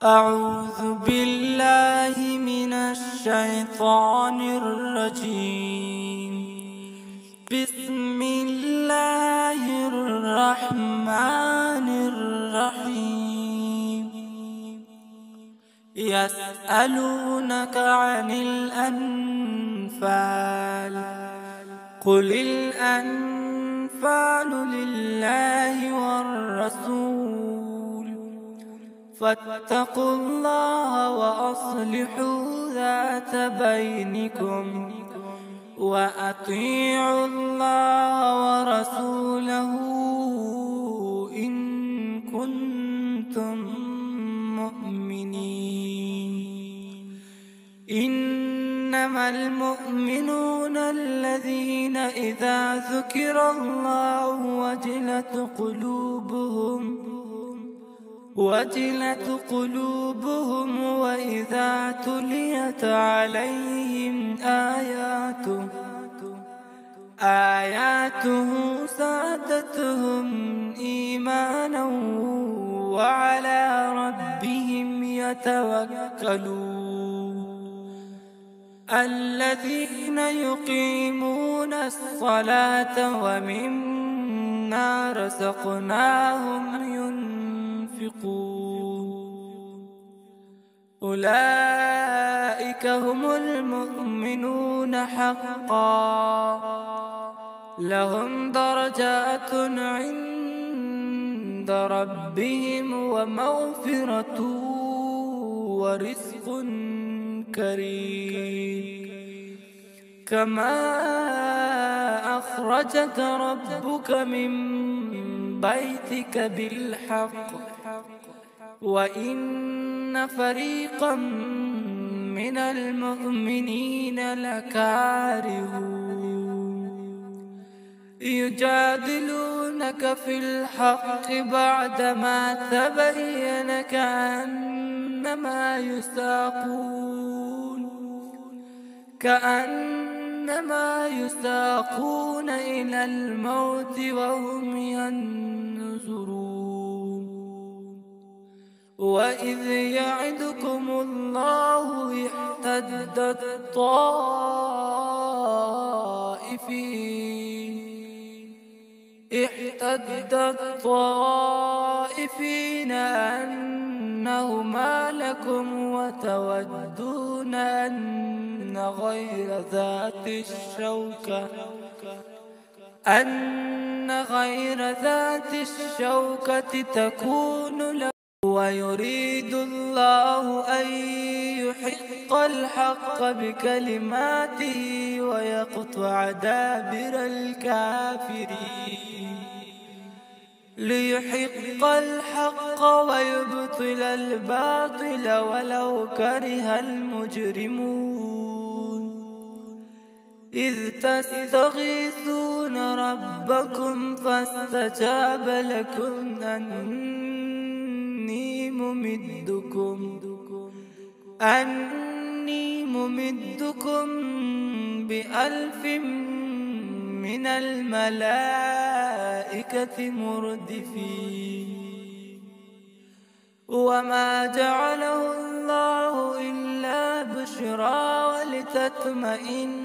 أعوذ بالله من الشيطان الرجيم. بسم الله الرحمن الرحيم. يسألونك عن الأنفال، قل الأنفال لله والرسول، فاتقوا الله وأصلحوا ذات بينكم، وأطيعوا الله ورسوله إن كنتم مؤمنين. إنما المؤمنون الذين إذا ذكر الله وجلت قلوبهم وإذا تليت عليهم آياته زادتهم إيمانا وعلى ربهم يتوكلون. الذين يقيمون الصلاة ومما رزقناهم ينفقون، أولئك هم المؤمنون حقا، لهم درجات عند ربهم ومغفرة ورزق كريم. كما أخرجك ربك من بيتك بالحق وإن فريقا من المؤمنين لكارهون، يجادلونك في الحق بعدما تبين كأنما يساقون إلى الموت وهم ينظرون. وإذ يعدكم الله إحدى الطائفين أنهما لكم وتودون أن غير ذات الشوكة تكون لكم، ويريد الله أن يحق الحق بكلماته ويقطع دابر الكافرين، ليحق الحق ويبطل الباطل ولو كره المجرمون. إذ تستغيثون ربكم فاستجاب لكم أني ممدكم ب1000 من الملائكة مردفين. وما جعله الله إلا بشرى ولتطمئن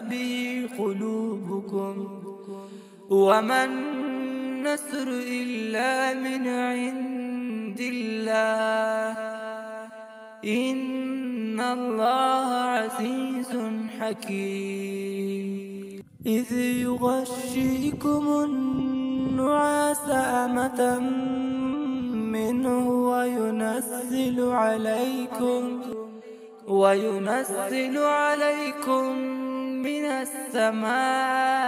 به قلوبكم، وما النصر إلا من عند الله، إن الله عزيز حكيم. إذ يغشيكم النعاس أمة منه وينزل عليكم من السماء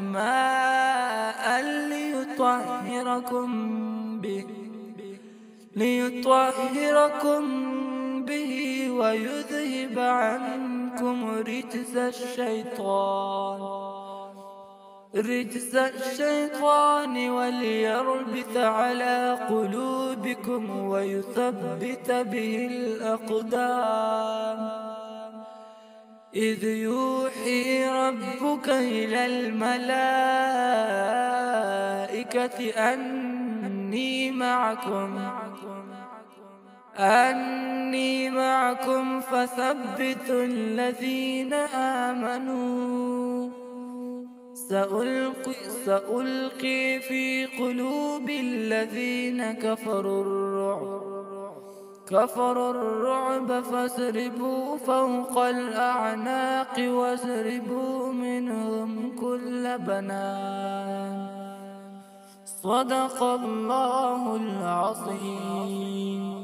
ماء ليطهركم به ويذهب عنكم رجز الشيطان وليربط على قلوبكم ويثبت به الأقدام. إذ يوحي ربك إلى الملائكة أني معكم أني معكم فثبتوا الذين آمنوا سألقي في قلوب الذين كفروا الرعب فاضربوا فوق الأعناق واضربوا منهم كل بنان. صدق الله العظيم.